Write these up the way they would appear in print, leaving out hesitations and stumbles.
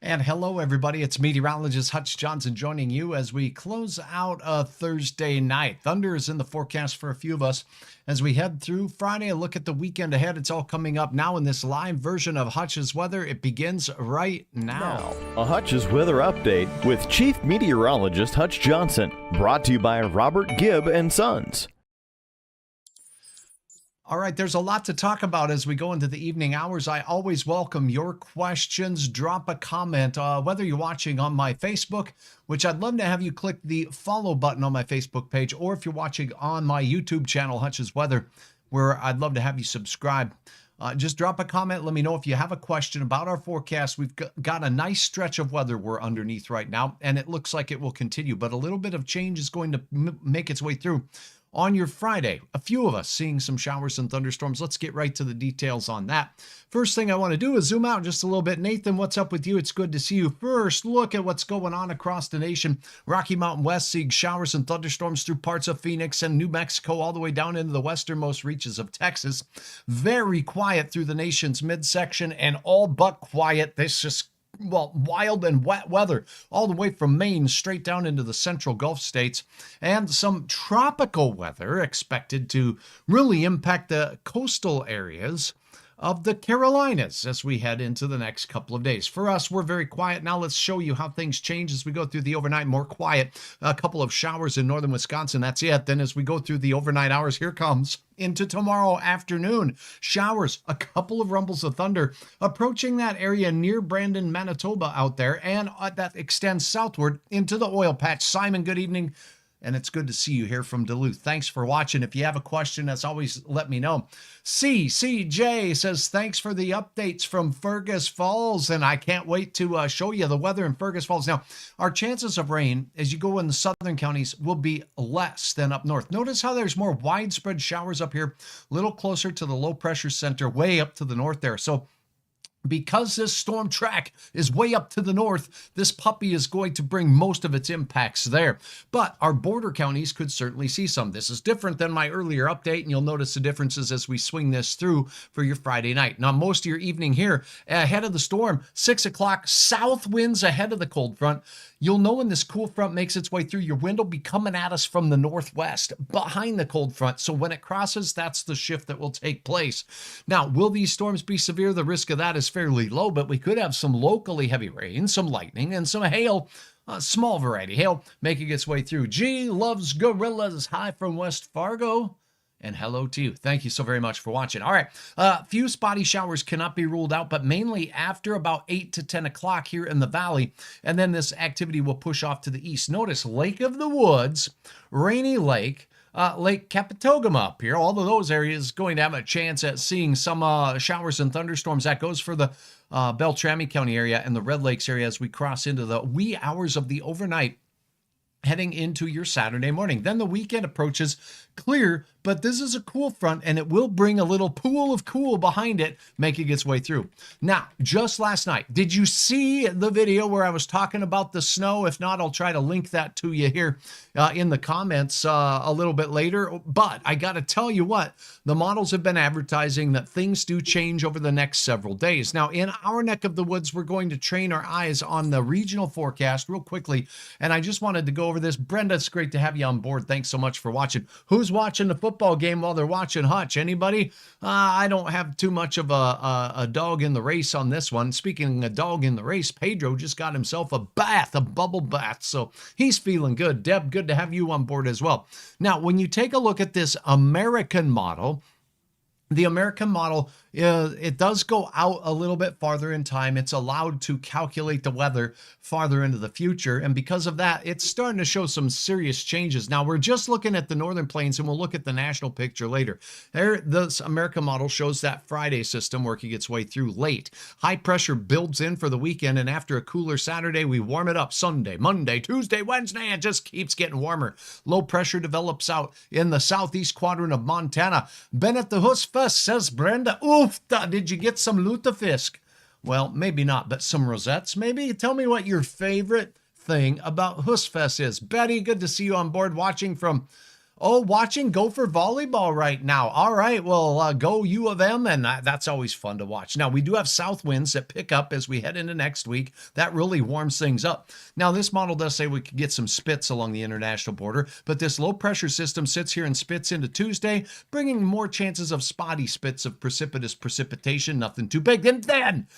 And hello, everybody. It's Meteorologist Hutch Johnson joining you as we close out a Thursday night. Thunder is in the forecast for a few of us as we head through Friday. A look at the weekend ahead. It's all coming up now in this live version of Hutch's Weather. It begins right now. A Hutch's Weather Update with Chief Meteorologist Hutch Johnson. Brought to you by Robert Gibb and Sons. All right, there's a lot to talk about as we go into the evening hours. I always welcome your questions. Drop a comment, whether you're watching on my Facebook, which I'd love to have you click the follow button on my Facebook page, or if you're watching on my YouTube channel, Hutch's Weather, where I'd love to have you subscribe. Just drop a comment. Let me know if you have a question about our forecast. We've got a nice stretch of weather we're underneath right now, and it looks like it will continue, but a little bit of change is going to make its way through. On your Friday, a few of us seeing some showers and thunderstorms. Let's get right to the details on that. First thing I want to do is zoom out just a little bit. Nathan, what's up with you? It's good to see you. First, look at what's going on across the nation. Rocky Mountain West seeing showers and thunderstorms through parts of Phoenix and New Mexico all the way down into the westernmost reaches of Texas. Very quiet through the nation's midsection and all but quiet. This just wild and wet weather all the way from Maine straight down into the central Gulf states, and some tropical weather expected to really impact the coastal areas of the Carolinas as we head into the next couple of days. For us, we're very quiet. Now let's show you how things change as we go through the overnight. More quiet, a couple of showers in northern Wisconsin. That's it. Then as we go through the overnight hours, here comes into tomorrow afternoon. Showers, a couple of rumbles of thunder approaching that area near Brandon, Manitoba out there, and that extends southward into the oil patch. Simon, good evening. And it's good to see you here from Duluth. Thanks for watching. If you have a question, as always, let me know. CCJ says, thanks for the updates from Fergus Falls. And I can't wait to show you the weather in Fergus Falls. Now, our chances of rain as you go in the southern counties will be less than up north. Notice how there's more widespread showers up here, a little closer to the low pressure center, way up to the north there. So because this storm track is way up to the north, this puppy is going to bring most of its impacts there. But our border counties could certainly see some. This is different than my earlier update, and you'll notice the differences as we swing this through for your Friday night. Now, most of your evening here, ahead of the storm, 6 o'clock, south winds ahead of the cold front. You'll know when this cool front makes its way through, your wind will be coming at us from the northwest behind the cold front. So when it crosses, that's the shift that will take place. Now, will these storms be severe? The risk of that is fairly low, but we could have some locally heavy rain, some lightning, and some hail. Small variety hail making its way through. G loves gorillas. Hi from West Fargo. And hello to you. Thank you so very much for watching. All right, few spotty showers cannot be ruled out, but mainly after about 8 to 10 o'clock here in the valley. And then this activity will push off to the east. Notice Lake of the Woods, Rainy Lake, Lake Capitogama up here. All of those areas going to have a chance at seeing some showers and thunderstorms. That goes for the Beltrami County area and the Red Lakes area as we cross into the wee hours of the overnight, heading into your Saturday morning. Then the weekend approaches clear, but this is a cool front and it will bring a little pool of cool behind it, making its way through. Now, just last night, did you see the video where I was talking about the snow? If not, I'll try to link that to you here in the comments a little bit later. But I got to tell you what, the models have been advertising that things do change over the next several days. Now, in our neck of the woods, we're going to train our eyes on the regional forecast real quickly. And I just wanted to go over this. Brenda, it's great to have you on board. Thanks so much for watching. Who's watching the football game while they're watching Hutch? Anybody? I don't have too much of a dog in the race on this one. Speaking of dog in the race, Pedro just got himself a bath, a bubble bath. So he's feeling good. Deb, good to have you on board as well. Now, when you take a look at this American model, the American model, it does go out a little bit farther in time. It's allowed to calculate the weather farther into the future. And because of that, it's starting to show some serious changes. Now, we're just looking at the northern plains, and we'll look at the national picture later. There, this American model shows that Friday system working its way through late. High pressure builds in for the weekend, and after a cooler Saturday, we warm it up Sunday, Monday, Tuesday, Wednesday, and it just keeps getting warmer. Low pressure develops out in the southeast quadrant of Montana. Bennett the Husfus says, Brenda, oof, did you get some lutefisk? Well, maybe not, but some rosettes, maybe? Tell me what your favorite thing about Husfest is. Betty, good to see you on board watching from Oh, watching Gopher volleyball right now. All right. Well, go U of M, and that's always fun to watch. Now, we do have south winds that pick up as we head into next week. That really warms things up. Now, this model does say we could get some spits along the international border, but this low pressure system sits here and spits into Tuesday, bringing more chances of spotty spits of precipitous precipitation. Nothing too big. And then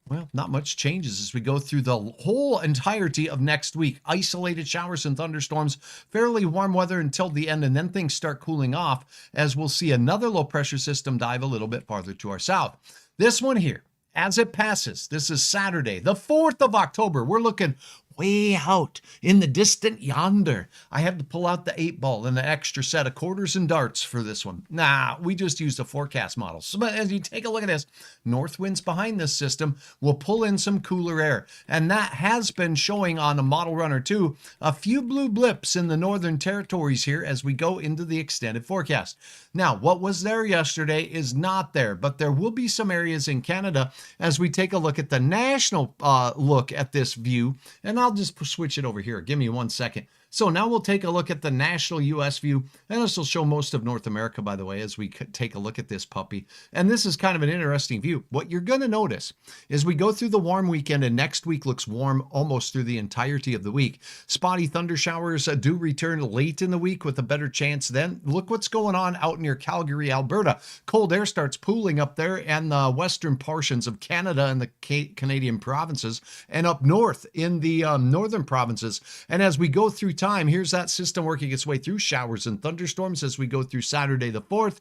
well, not much changes as we go through the whole entirety of next week. Isolated showers and thunderstorms, fairly warm weather until the end, and then things start cooling off as we'll see another low pressure system dive a little bit farther to our south. This one here, as it passes, this is Saturday, the 4th of October. We're looking way out in the distant yonder. I had to pull out the 8-ball and an extra set of quarters and darts for this one. Nah, we just used a forecast model. So as you take a look at this, north winds behind this system will pull in some cooler air. And that has been showing on a model runner too, a few blue blips in the northern territories here as we go into the extended forecast. Now, what was there yesterday is not there, but there will be some areas in Canada as we take a look at the national look at this view. And I'll just switch it over here. Give me 1 second. So now we'll take a look at the national U.S. view, and this will show most of North America, by the way, as we take a look at this puppy. And this is kind of an interesting view. What you're going to notice is we go through the warm weekend, and next week looks warm almost through the entirety of the week. Spotty thunder showers do return late in the week with a better chance then. Look what's going on out near Calgary, Alberta. Cold air starts pooling up there, and the western portions of Canada and the Canadian provinces, and up north in the northern provinces. And as we go through time, here's that system working its way through showers and thunderstorms as we go through Saturday the 4th.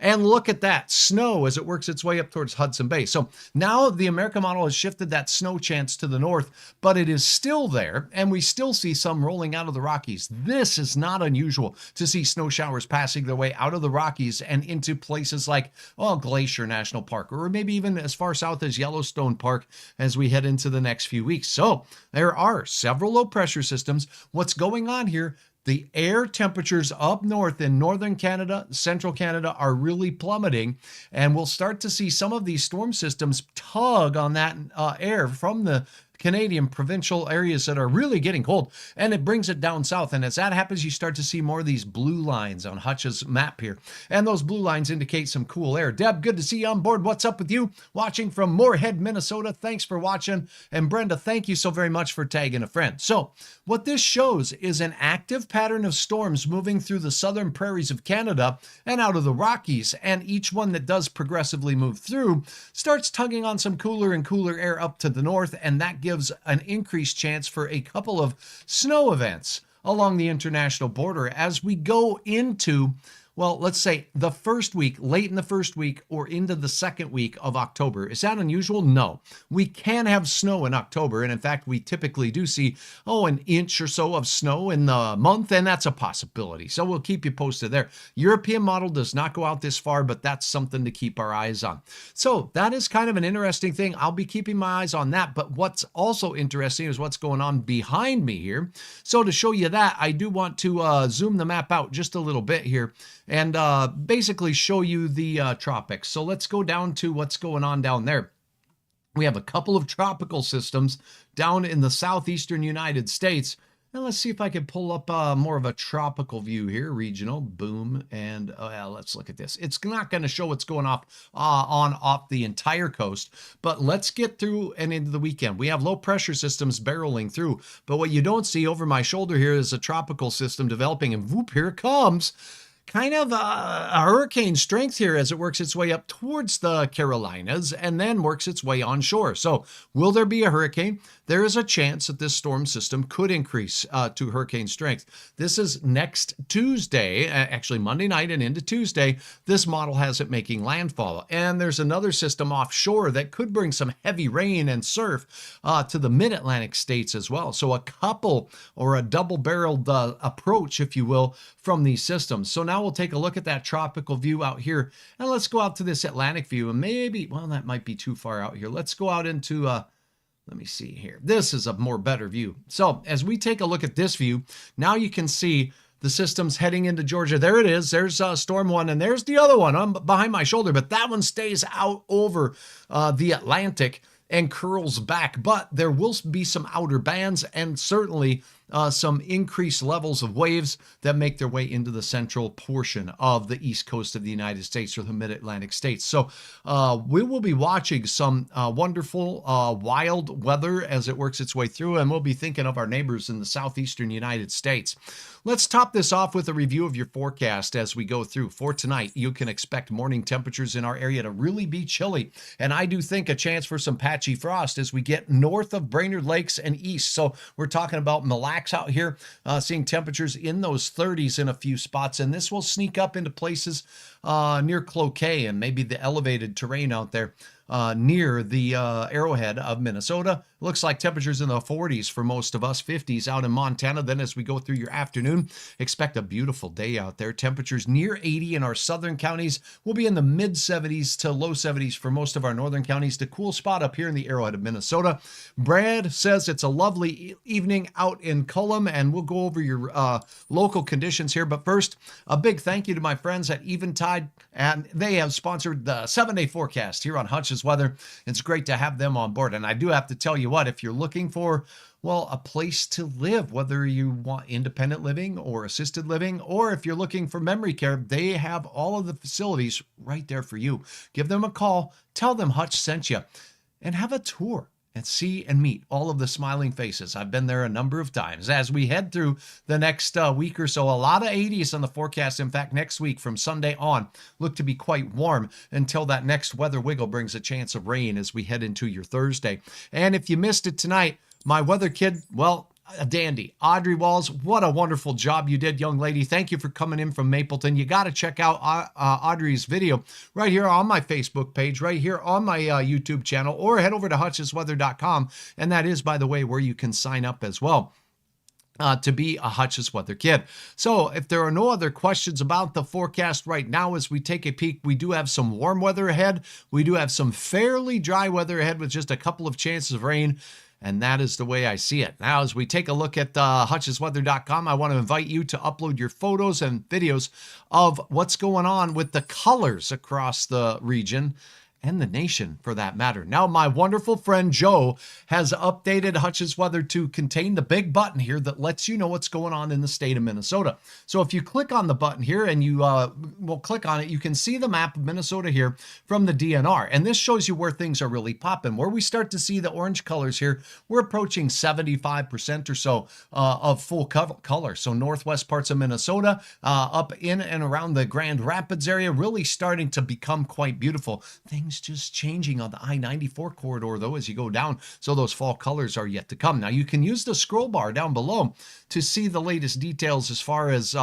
And look at that snow as it works its way up towards Hudson Bay. So now the American model has shifted that snow chance to the north, but it is still there, and we still see some rolling out of the Rockies. This is not unusual to see snow showers passing their way out of the Rockies and into places like, Glacier National Park, or maybe even as far south as Yellowstone Park as we head into the next few weeks. So there are several low pressure systems. What's going on here? The air temperatures up north in northern Canada, central Canada are really plummeting, and we'll start to see some of these storm systems tug on that air from the Canadian provincial areas that are really getting cold, and it brings it down south. And as that happens, you start to see more of these blue lines on Hutch's map here. And those blue lines indicate some cool air. Deb, good to see you on board. What's up with you? Watching from Moorhead, Minnesota. Thanks for watching. And Brenda, thank you so very much for tagging a friend. So what this shows is an active pattern of storms moving through the southern prairies of Canada and out of the Rockies. And each one that does progressively move through starts tugging on some cooler and cooler air up to the north, and that gives an increased chance for a couple of snow events along the international border as we go into, let's say the first week, late in the first week or into the second week of October. Is that unusual? No. We can have snow in October. And in fact, we typically do see, an inch or so of snow in the month, and that's a possibility. So we'll keep you posted there. European model does not go out this far, but that's something to keep our eyes on. So that is kind of an interesting thing. I'll be keeping my eyes on that. But what's also interesting is what's going on behind me here. So to show you that, I do want to zoom the map out just a little bit here and basically show you the tropics. So let's go down to what's going on down there. We have a couple of tropical systems down in the southeastern United States. And let's see if I can pull up more of a tropical view here, regional, boom, and let's look at this. It's not going to show what's going off the entire coast, but let's get through and into the weekend. We have low pressure systems barreling through, but what you don't see over my shoulder here is a tropical system developing, and whoop, here it comes. Kind of a hurricane strength here as it works its way up towards the Carolinas and then works its way onshore. So will there be a hurricane? There is a chance that this storm system could increase to hurricane strength. This is next Tuesday, actually Monday night and into Tuesday. This model has it making landfall. And there's another system offshore that could bring some heavy rain and surf to the mid-Atlantic states as well. So a couple or a double-barreled approach, if you will, from these systems. So now we'll take a look at that tropical view out here, and let's go out to this Atlantic view, and maybe, that might be too far out here. Let's go out into, let me see here. This is a more better view. So as we take a look at this view, now you can see the system's heading into Georgia. There it is. There's storm one, and there's the other one behind my shoulder, but that one stays out over the Atlantic and curls back. But there will be some outer bands, and certainly some increased levels of waves that make their way into the central portion of the east coast of the United States or the mid-Atlantic states. So we will be watching some wonderful wild weather as it works its way through, and we'll be thinking of our neighbors in the southeastern United States. Let's top this off with a review of your forecast as we go through. For tonight, you can expect morning temperatures in our area to really be chilly, and I do think a chance for some patchy frost as we get north of Brainerd Lakes and east. So we're talking about Mille Lacs out here, seeing temperatures in those 30s in a few spots, and this will sneak up into places near Cloquet and maybe the elevated terrain out there near the Arrowhead of Minnesota. Looks like temperatures in the 40s for most of us, 50s out in Montana. Then as we go through your afternoon, expect a beautiful day out there. Temperatures near 80 in our southern counties. We'll be in the mid 70s to low 70s for most of our northern counties. The cool spot up here in the Arrowhead of Minnesota. Brad says it's a lovely evening out in Cullum, and we'll go over your local conditions here. But first, a big thank you to my friends at Eventide, and they have sponsored the 7-day forecast here on Hutch's Weather. It's great to have them on board. And I do have to tell you what, if you're looking for, well, a place to live, whether you want independent living or assisted living, or if you're looking for memory care, they have all of the facilities right there for you. Give them a call, tell them Hutch sent you, and have a tour and see and meet all of the smiling faces. I've been there a number of times. As we head through the next week or so, a lot of 80s on the forecast. In fact, next week from Sunday on, look to be quite warm until that next weather wiggle brings a chance of rain as we head into your Thursday. And if you missed it tonight, my weather kid, well, a dandy. Audrey Walls, what a wonderful job you did, young lady. Thank you for coming in from Mapleton. You got to check out Audrey's video right here on my Facebook page, right here on my YouTube channel, or head over to hutchesweather.com. And that is, by the way, where you can sign up as well to be a Hutch's Weather Kid. So if there are no other questions about the forecast right now as we take a peek, we do have some warm weather ahead. We do have some fairly dry weather ahead with just a couple of chances of rain. And that is the way I see it. Now, as we take a look at hutchesweather.com, I want to invite you to upload your photos and videos of what's going on with the colors across the region and the nation for that matter. Now, my wonderful friend Joe has updated Hutch's Weather to contain the big button here that lets you know what's going on in the state of Minnesota. So if you click on the button here and you will click on it, you can see the map of Minnesota here from the DNR. And this shows you where things are really popping. Where we start to see the orange colors here, we're approaching 75% or so of full color. So northwest parts of Minnesota, up in and around the Grand Rapids area, really starting to become quite beautiful. Things just changing on the I-94 corridor, though, as you go down. So those fall colors are yet to come. Now, you can use the scroll bar down below to see the latest details as far as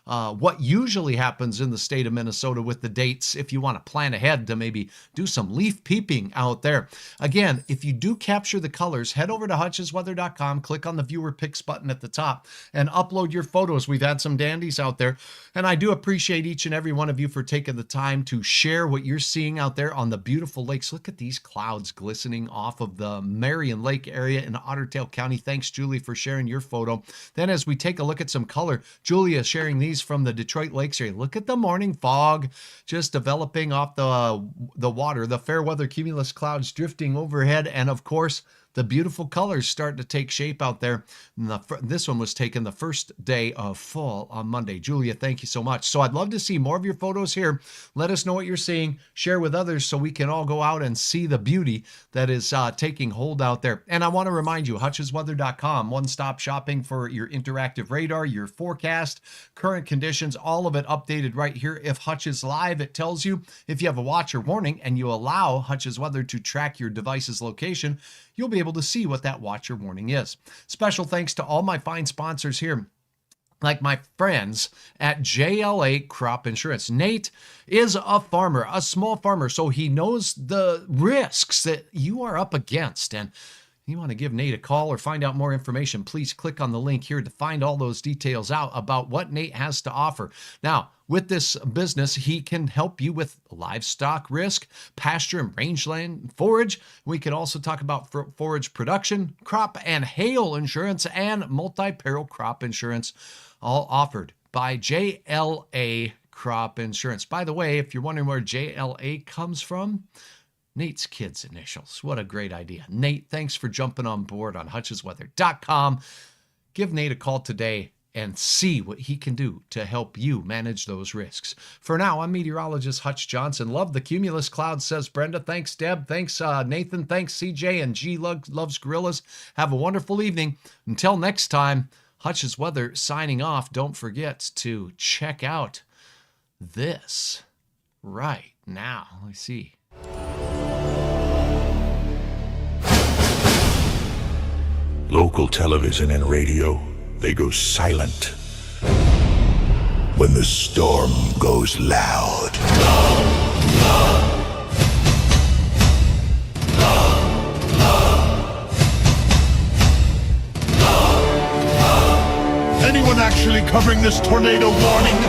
what usually happens in the state of Minnesota with the dates if you want to plan ahead to maybe do some leaf peeping out there. Again, if you do capture the colors, head over to hutchesweather.com, click on the viewer picks button at the top, and upload your photos. We've had some dandies out there, and I do appreciate each and every one of you for taking the time to share what you're seeing out there on the beautiful lakes. Look at these clouds glistening off of the Marion Lake area in Otter Tail County. Thanks, Julie, for sharing your photo. Then as we take a look at some color, Julia sharing these from the Detroit Lakes area. Look at the morning fog just developing off the water, the fair weather cumulus clouds drifting overhead, and of course, the beautiful colors starting to take shape out there. This one was taken the first day of fall on Monday. Julia, thank you so much. So I'd love to see more of your photos here. Let us know what you're seeing. Share with others so we can all go out and see the beauty that is taking hold out there. And I want to remind you, hutchesweather.com, one-stop shopping for your interactive radar, your forecast, current conditions, all of it updated right here. If Hutch is live, it tells you if you have a watch or warning and you allow Hutch's Weather to track your device's location, you'll be able to see what that watch or warning is. Special thanks to all my fine sponsors here, like my friends at JLA Crop Insurance. Nate is a farmer, a small farmer, so he knows the risks that you are up against. And you want to give Nate a call or find out more information, please click on the link here to find all those details out about what Nate has to offer. Now, with this business, he can help you with livestock risk, pasture and rangeland forage. We can also talk about forage production, crop and hail insurance, and multi-peril crop insurance, all offered by JLA Crop Insurance. By the way, if you're wondering where JLA comes from, Nate's kids' initials. What a great idea. Nate, thanks for jumping on board on hutchesweather.com. Give Nate a call today and see what he can do to help you manage those risks. For now, I'm meteorologist Hutch Johnson. Love the cumulus clouds, says Brenda. Thanks, Deb. Thanks, Nathan. Thanks, CJ. And G loves gorillas. Have a wonderful evening. Until next time, Hutch's Weather signing off. Don't forget to check out this right now. Let me see. Local television and radio, they go silent when the storm goes loud. Anyone actually covering this tornado warning?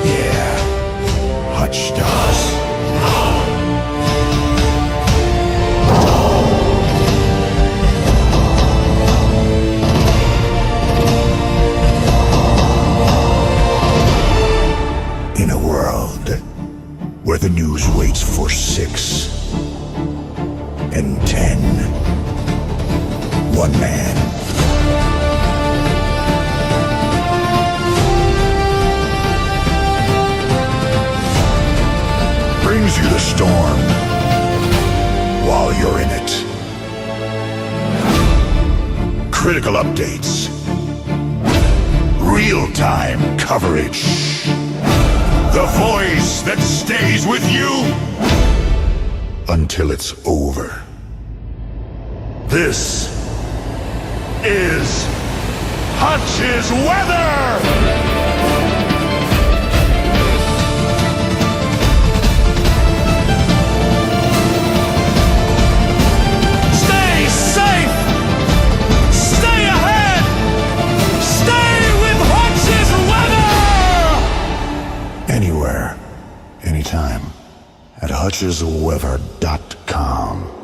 Yeah, Hutch does. In a world where the news waits for 6 and 10, one man brings you the storm while you're in it. Critical updates, real-time coverage. The voice that stays with you until it's over. This is Hutch's Weather! Stay safe! Stay ahead! Stay with Hutch's Weather! Anywhere, anytime, at hutchesweather.com.